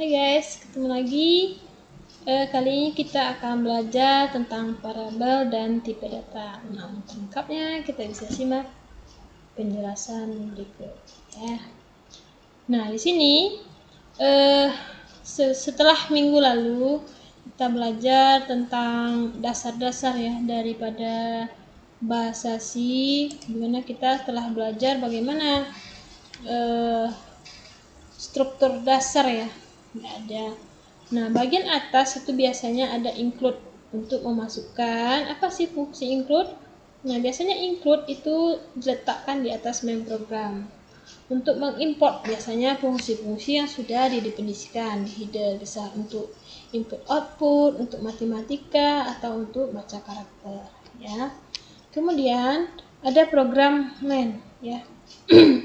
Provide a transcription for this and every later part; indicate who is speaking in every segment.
Speaker 1: Hai guys, ketemu lagi. Kali ini kita akan belajar tentang parabel dan tipe data. Nah, untuk lengkapnya kita bisa simak penjelasan berikut ya. Nah, di sini setelah minggu lalu kita belajar tentang dasar-dasar ya daripada bahasa C, dimana kita telah belajar bagaimana struktur dasar ya. Ada. Nah, bagian atas itu biasanya ada include untuk memasukkan apa sih fungsi include? Nah, biasanya include itu diletakkan di atas main program. Untuk mengimport biasanya fungsi-fungsi yang sudah didefinisikan di header, bisa untuk input output, untuk matematika atau untuk baca karakter ya. Kemudian ada program main ya.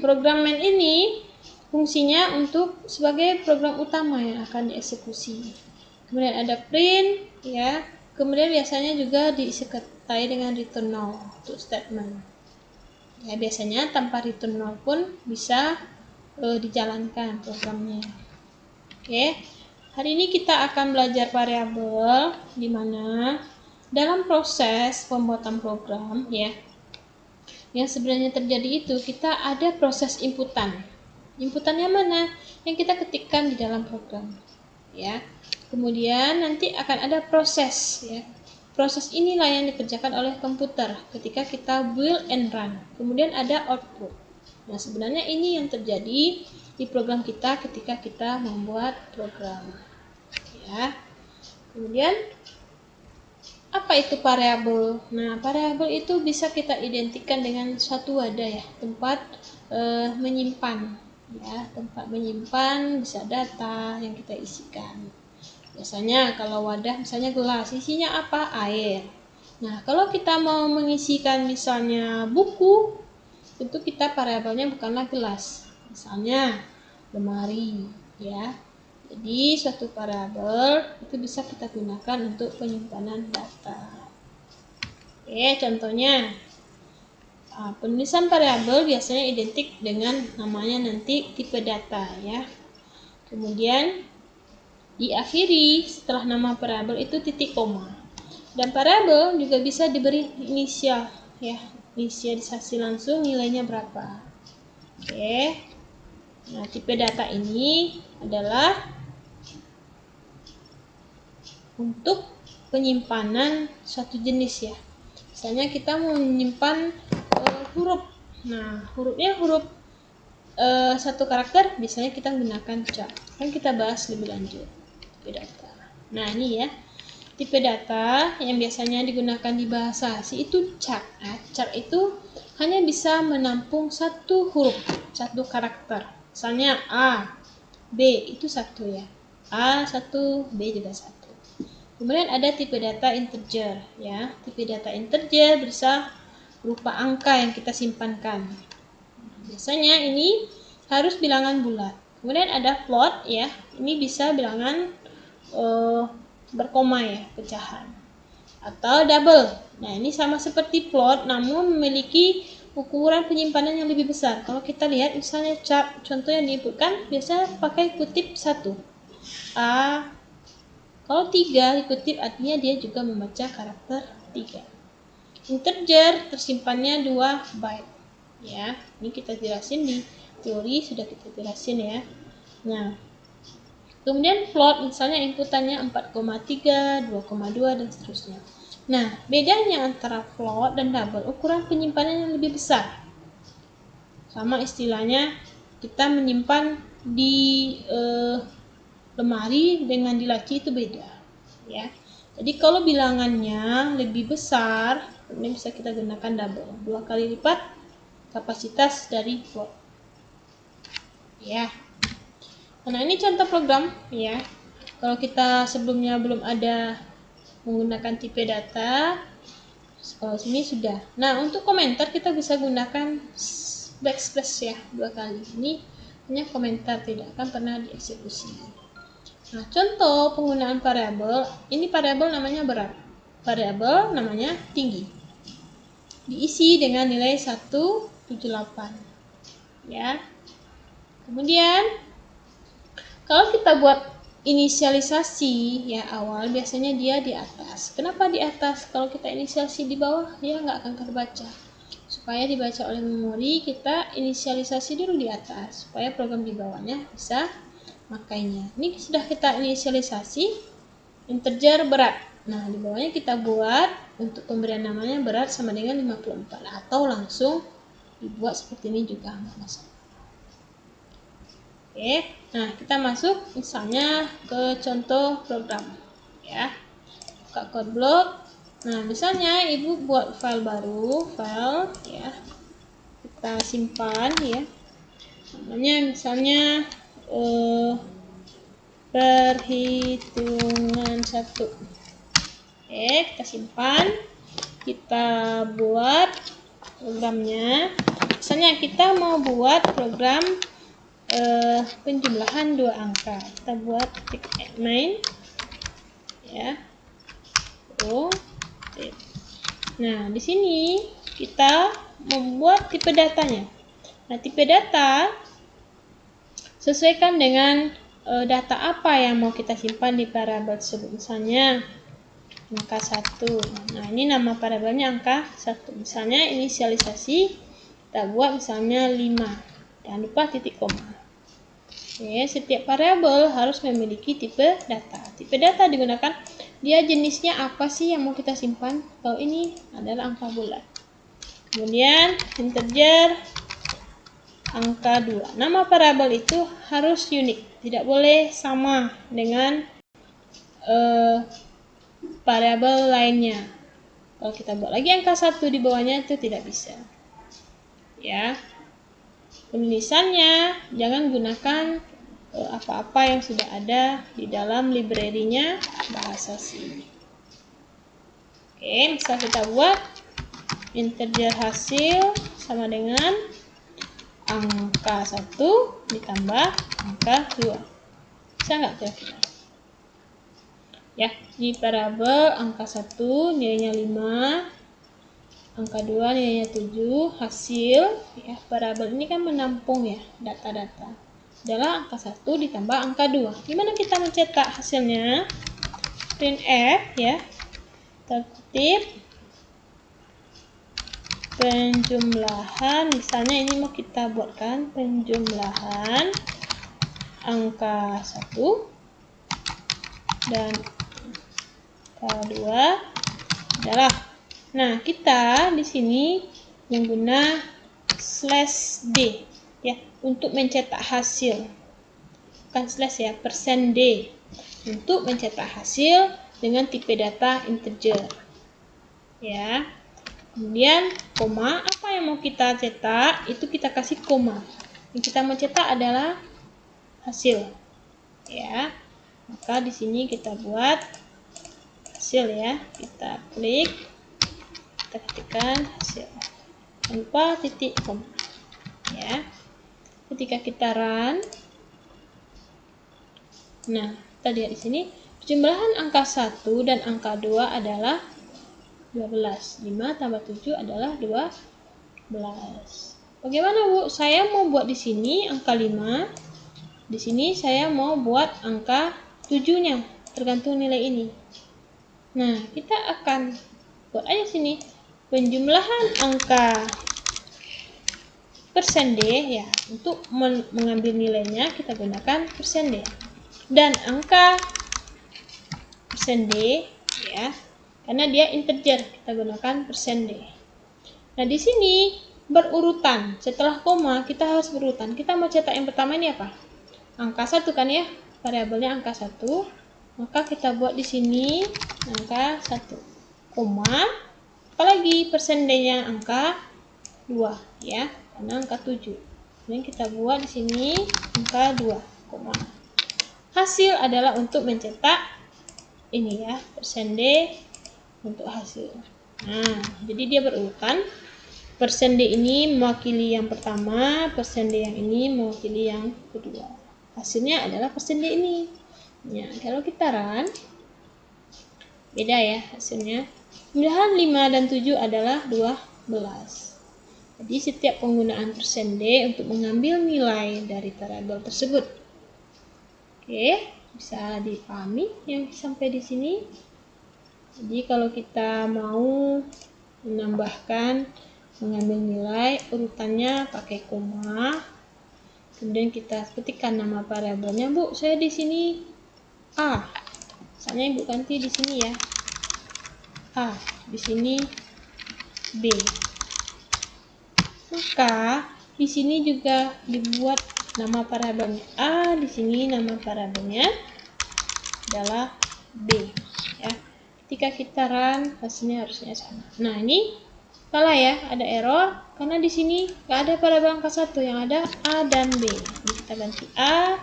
Speaker 1: Program main ini fungsinya untuk sebagai program utama yang akan dieksekusi. Kemudian ada print ya. Kemudian biasanya juga disertai dengan return null untuk statement. Ya, biasanya tanpa return null pun bisa dijalankan programnya. Oke. Hari ini kita akan belajar variabel di mana dalam proses pembuatan program ya. Yang sebenarnya terjadi itu kita ada proses inputan. Inputannya mana? Yang kita ketikkan di dalam program. Ya. Kemudian nanti akan ada proses ya. Proses inilah yang dikerjakan oleh komputer ketika kita build and run. Kemudian ada output. Nah, sebenarnya ini yang terjadi di program kita ketika kita membuat program. Ya. Kemudian apa itu variabel? Nah, variabel itu bisa kita identikan dengan suatu wadah ya, tempat menyimpan ya, tempat menyimpan bisa data yang kita isikan. Biasanya kalau wadah misalnya gelas, isinya apa? Air. Nah, kalau kita mau mengisikan misalnya buku, tentu kita variabelnya bukanlah gelas. Misalnya lemari ya. Jadi suatu variabel itu bisa kita gunakan untuk penyimpanan data. Oke, contohnya penulisan variabel biasanya identik dengan namanya nanti tipe data ya. Kemudian diakhiri setelah nama variabel itu titik koma. Dan variabel juga bisa diberi inisial ya, inisialisasi langsung nilainya berapa. Oke. Nah, tipe data ini adalah untuk penyimpanan suatu jenis ya. Misalnya kita mau menyimpan huruf. Nah, hurufnya huruf satu karakter, biasanya kita gunakan char. Kan kita bahas lebih lanjut tipe data. Nah, ini ya. Tipe data yang biasanya digunakan di bahasa C itu char. Nah, char itu hanya bisa menampung satu huruf, satu karakter. Misalnya A, B itu satu ya. A satu, B juga satu. Kemudian ada tipe data integer ya. Tipe data integer bisa berupa angka yang kita simpankan. Biasanya ini harus bilangan bulat. Kemudian ada float ya. Ini bisa bilangan berkoma ya, pecahan. Atau double. Nah, ini sama seperti float namun memiliki ukuran penyimpanan yang lebih besar. Kalau kita lihat misalnya chart contoh yang diinputkan biasanya pakai kutip 1. A. Kalau 3 dikutip artinya dia juga membaca karakter 3. Integer tersimpannya 2 byte. Ya, ini kita jelasin di teori sudah kita jelasin ya. Nah, kemudian float misalnya inputannya 4,3, 2,2 dan seterusnya. Nah, bedanya antara float dan double ukuran penyimpanan yang lebih besar. Sama istilahnya kita menyimpan di lemari dengan di laci itu beda ya. Jadi kalau bilangannya lebih besar, ini bisa kita gunakan double, 2 kali lipat kapasitas dari float ya. Nah, ini contoh program ya. Kalau kita sebelumnya belum ada menggunakan tipe data, kalau sini sudah. Nah, untuk komentar kita bisa gunakan backspace ya, 2 kali. Ini hanya komentar, tidak akan pernah dieksekusi. Nah, contoh penggunaan variabel, ini variabel namanya berat, variabel namanya tinggi. Diisi dengan nilai 178 ya. Kemudian kalau kita buat inisialisasi ya awal biasanya dia di atas. Kenapa di atas? Kalau kita inisialisasi di bawah dia nggak akan terbaca. Supaya dibaca oleh memori, kita inisialisasi dulu di atas supaya program di bawahnya bisa makainya. Ini sudah kita inisialisasi integer berat. Nah, di bawahnya kita buat untuk pemberian namanya berat sama dengan 54 atau langsung dibuat seperti ini juga nggak masalah. Oke, nah kita masuk misalnya ke contoh program ya. Buka code block. Nah, misalnya Ibu buat file baru, file ya. Kita simpan ya. Namanya misalnya perhitungan 1. Oke, kita simpan. Kita buat programnya. Misalnya kita mau buat program penjumlahan 2 angka. Kita buat main ya. Nah, di sini kita membuat tipe datanya. Nah, tipe data sesuaikan dengan data apa yang mau kita simpan di variabel tersebut. Misalnya angka 1. Nah, ini nama variabelnya angka 1. Misalnya inisialisasi kita buat misalnya 5. Jangan lupa titik koma. Oke, setiap variabel harus memiliki tipe data. Tipe data digunakan dia jenisnya apa sih yang mau kita simpan. Kalau ini adalah angka bulat. Kemudian integer angka 2. Nama variabel itu harus unik, tidak boleh sama dengan variabel lainnya. Kalau kita buat lagi angka 1 di bawahnya itu tidak bisa. Ya. Penulisannya jangan gunakan apa-apa yang sudah ada di dalam library-nya bahasa C. Oke, misal kita buat integer hasil sama dengan angka 1 ditambah angka 2. Bisa nggak kira-kira? Ya, di variabel angka 1 nilainya 5. Angka 2 nilainya 7, hasil ya, variabel ini kan menampung ya data-data. Adalah angka 1 ditambah angka 2. Gimana kita mencetak hasilnya? Printf ya. Tertib penjumlahan, misalnya ini mau kita buatkan penjumlahan angka 1 dan angka 2 adalah. Nah, kita di sini menggunakan /d ya untuk mencetak hasil. Bukan slash ya, %d untuk mencetak hasil dengan tipe data integer. Ya. Kemudian koma, apa yang mau kita cetak itu kita kasih koma. Yang kita mau cetak adalah hasil. Ya. Maka di sini kita buat hasil ya. Kita klik, kita ketikkan hasil. Jangan lupa titik koma. Ya. Ketika kita run, nah, kita lihat di sini penjumlahan angka 1 dan angka 2 adalah 12. 5 tambah 7 adalah 12. Bagaimana, Bu? Saya mau buat di sini angka 5. Di sini saya mau buat angka 7-nya, tergantung nilai ini. Nah, kita akan buat aja sini penjumlahan angka %d ya, untuk mengambil nilainya kita gunakan %d. Dan angka %d ya, karena dia integer kita gunakan %d. Nah, di sini berurutan. Setelah koma kita harus berurutan. Kita mau cetak yang pertama ini apa? Angka 1 kan ya, variabelnya angka 1. Maka kita buat di sini angka 1, koma, apalagi %d-nya angka 2 ya, karena angka 7. Kemudian kita buat di sini angka 2, koma. Hasil adalah untuk mencetak ini ya, %d untuk hasil. Nah, jadi dia berurutan. %d ini mewakili yang pertama, %d yang ini mewakili yang kedua. Hasilnya adalah %d ini. Ya, kalau kita run, beda ya hasilnya. Penjumlahan 5 dan 7 adalah 12. Jadi setiap penggunaan %d untuk mengambil nilai dari variabel tersebut. Oke, Bisa dipahami yang sampai di sini? Jadi kalau kita mau menambahkan, mengambil nilai, urutannya pakai koma. Kemudian kita ketikkan nama variabelnya. Bu, saya di sini A. Misalnya Ibu ganti di sini ya. A, di sini B. Maka di sini juga dibuat nama variabelnya A, di sini nama variabelnya adalah B ya. Ketika kita run, hasilnya harusnya sama. Nah, ini salah ya, ada error karena di sini nggak ada variabel angka 1, yang ada A dan B. Jadi kita ganti A.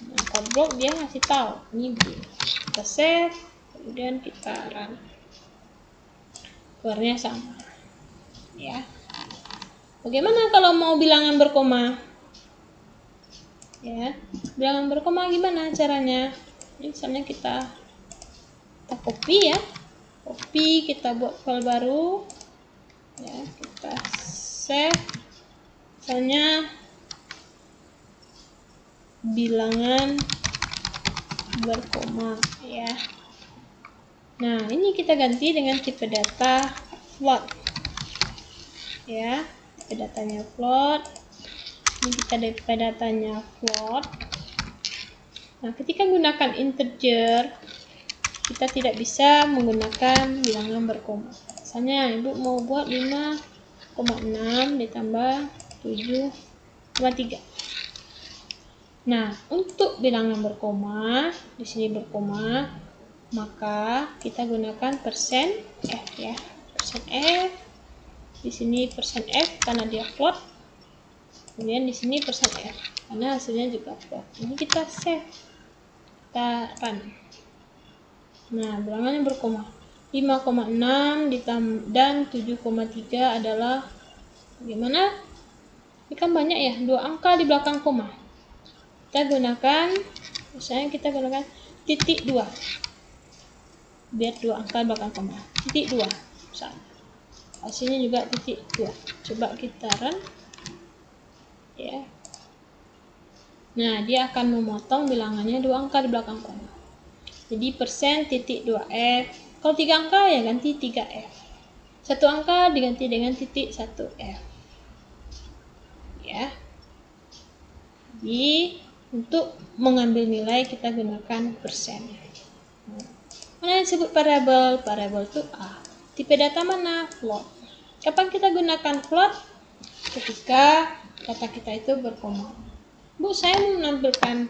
Speaker 1: Nah, code block dia ngasih tahu ini B. Kita save, kemudian kita run. Keluarnya sama ya. Bagaimana kalau mau bilangan berkoma? Ya, bilangan berkoma gimana caranya? Ini misalnya kita copy ya, copy, kita buat file baru, ya, kita save, misalnya bilangan berkoma ya. Nah, ini kita ganti dengan tipe data float ya. Tipe datanya float. Ini kita tipe datanya float. Nah, ketika gunakan integer, kita tidak bisa menggunakan bilangan berkoma. Misalnya Ibu mau buat 5,6 ditambah 7,3. Nah, untuk bilangan berkoma, di sini berkoma, maka kita gunakan persen F ya. Persen F. Di sini persen F karena dia float. Kemudian di sini persen F karena hasilnya juga float. Ini kita save. Kita run. Nah, bilangannya berkoma. 5,6 dan 7,3 adalah bagaimana? Ini kan banyak ya, 2 angka di belakang koma. Kita gunakan, misalnya kita gunakan titik 2. Biar 2 angka di belakang koma. Titik 2. Misalnya. Hasilnya juga titik 2. Coba kita run. Ya. Nah, dia akan memotong bilangannya 2 angka di belakang koma. Jadi persen titik 2F. Kalau 3 angka ya ganti 3F. 1 angka diganti dengan titik 1F. Ya. Jadi untuk mengambil nilai kita gunakan persen. Mana yang disebut variabel? Variabel itu A. Tipe data mana? Float. Kapan kita gunakan float? Ketika data kita itu berkoma. Bu, saya mau menampilkan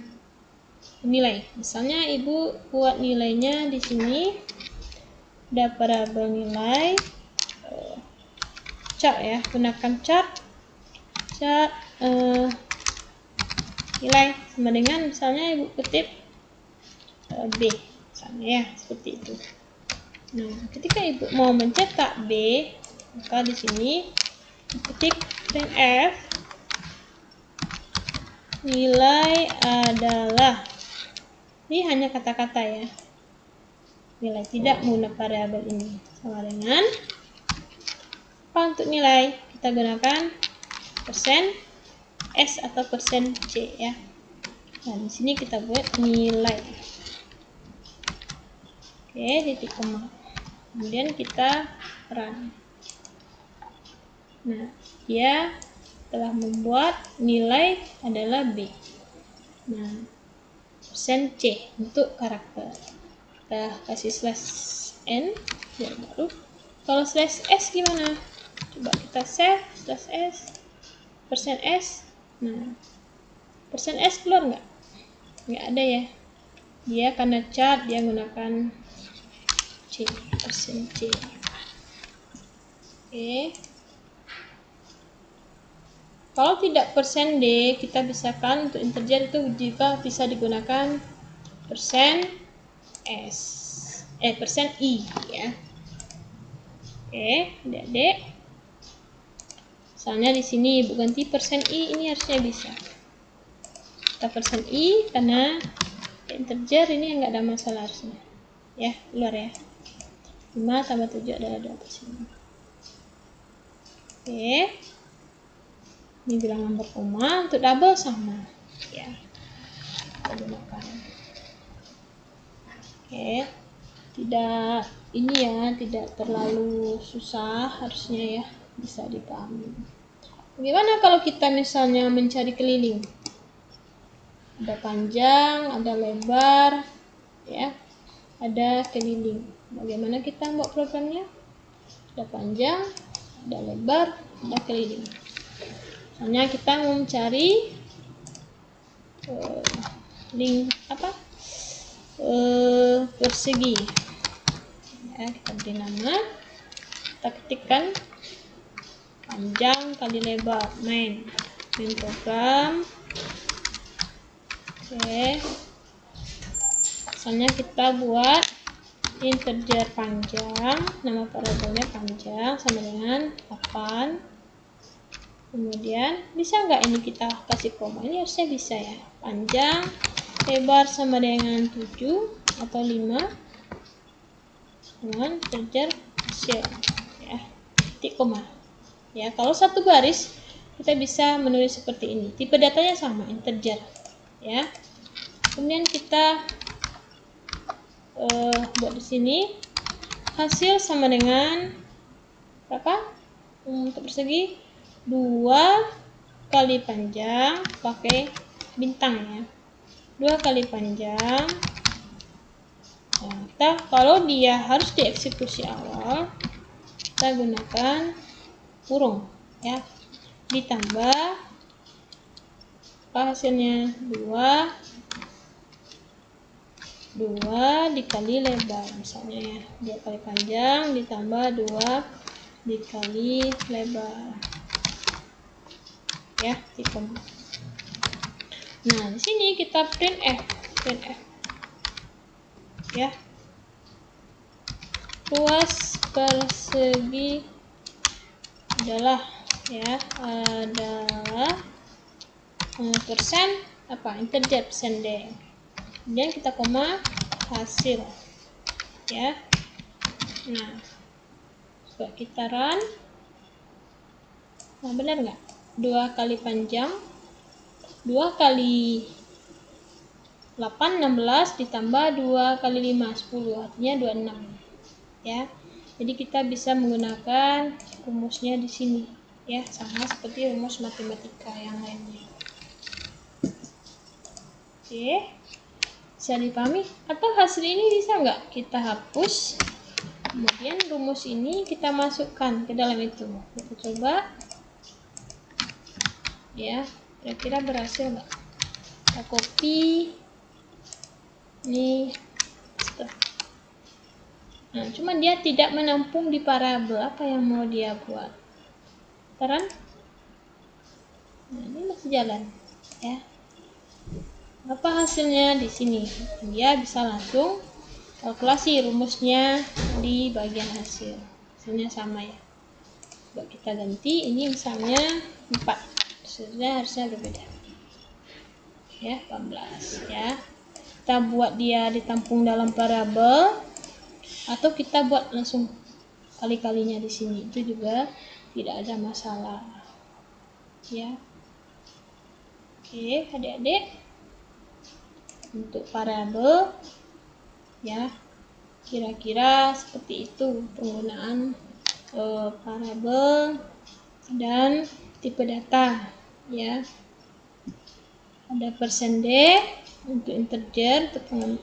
Speaker 1: nilai. Misalnya Ibu buat nilainya di sini. Ada variabel nilai. Chart ya. Gunakan chart nilai sama dengan misalnya Ibu ketik B misalnya ya, seperti itu. Nah, ketika Ibu mau mencetak B, maka di sini ketik printf nilai adalah, ini hanya kata-kata ya, nilai, tidak menggunakan variabel ini. Sama dengan apa untuk nilai? Kita gunakan persen S atau persen C ya. Nah, di sini kita buat nilai. Oke, titik koma. Kemudian kita run. Nah, dia telah membuat nilai adalah B. Nah, persen C untuk karakter. Kita kasih slash N biar baru. Kalau slash S gimana? Coba kita save slash S, persen S. Nah, persen S keluar nggak? Nggak ada ya. Dia karena chart dia gunakan C, persen C. Oke. Kalau tidak persen D, kita bisakan untuk integer itu juga bisa digunakan persen S, persen I ya. Oke, adik-adik. Misalnya di sini Ibu ganti persen I, ini harusnya bisa. Kita persen I karena integer ini nggak ada masalah harusnya. Ya, keluar ya. 5 tambah 7 adalah 2%. Oke. Ini bilangan berkoma, untuk double sama. Ya. Kita gunakan. Oke, tidak ini ya, tidak terlalu susah, harusnya ya bisa dipahami. Bagaimana kalau kita misalnya mencari keliling? Ada panjang, ada lebar, ya, ada keliling. Bagaimana kita buat programnya? Ada panjang, ada lebar, ada keliling. Misalnya kita mau mencari persegi, ya, kita beri nama, kita ketikkan panjang kali lebar, main program. Oke, misalnya kita buat integer panjang, nama variabelnya panjang sama dengan 8. Kemudian bisa nggak ini kita kasih koma? Ini harusnya bisa ya. Panjang lebar sama dengan 7 atau 5 dengan integer hasil, ya, titik koma. Ya, kalau satu baris kita bisa menulis seperti ini. Tipe datanya sama, integer, ya. Kemudian kita buat di sini hasil sama dengan berapa? Untuk persegi 2 kali panjang pakai bintang ya. 2 kali panjang. Nah, kita kalau dia harus dieksekusi awal, kita gunakan kurung ya. Ditambah hasilnya 2 dikali lebar misalnya ya. 2 kali panjang ditambah 2 dikali lebar. Ya, tipe. Nah, di sini kita printf. Ya. Luas persegi adalah persen integer persen D. Kemudian kita koma hasil, ya. Nah, coba kita run. Nah, benar nggak? 2 kali panjang 2 kali 8 16 ditambah 2 kali 5 10, artinya 26 ya. Jadi kita bisa menggunakan rumusnya di sini ya, sama seperti rumus matematika yang lainnya. Oke, bisa dipahami? Atau hasil ini bisa nggak kita hapus, kemudian rumus ini kita masukkan ke dalam itu. Kita coba ya, kira-kira berhasil nggak? Kita copy ini. Nah, cuma dia tidak menampung di variabel. Apa yang mau dia buat? Sekarang, nah, ini masih jalan, ya. Apa hasilnya di sini? Dia bisa langsung kalkulasi rumusnya di bagian hasil. Hasilnya sama ya. Coba kita ganti. Ini misalnya 4. Hasilnya harusnya berbeda. Ya, 14 ya. Kita buat dia ditampung dalam variabel, atau kita buat langsung kali-kalinya di sini, itu juga tidak ada masalah ya. Oke, adik-adik, untuk variabel ya, kira-kira seperti itu penggunaan variabel dan tipe data ya. Ada persen D untuk integer, untuk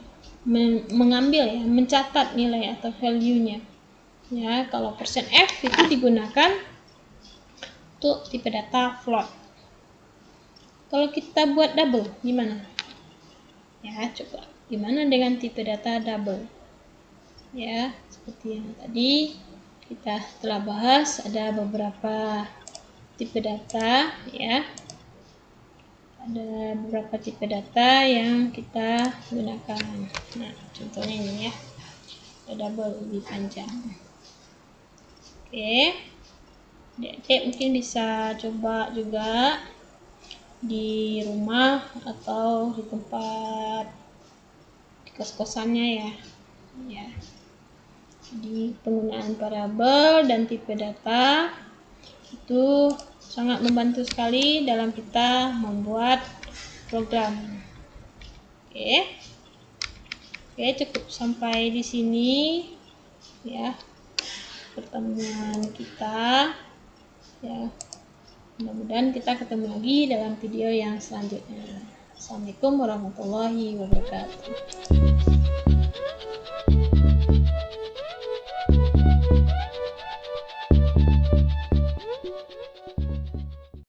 Speaker 1: mengambil ya, mencatat nilai atau value-nya ya. Kalau persen %f itu digunakan untuk tipe data float. Kalau kita buat double gimana ya? Coba gimana dengan tipe data double ya, seperti yang tadi kita telah bahas. Ada beberapa tipe data ya, ada beberapa tipe data yang kita gunakan. Nah, contohnya ini ya, ada double lebih panjang. Oke, adik-adik mungkin bisa coba juga di rumah atau di tempat di kos-kosannya ya. Ya. Jadi penggunaan variabel dan tipe data itu sangat membantu sekali dalam kita membuat program. Oke. Oke, cukup sampai di sini ya pertemuan kita ya. Mudah-mudahan kita ketemu lagi dalam video yang selanjutnya. Assalamualaikum warahmatullahi wabarakatuh.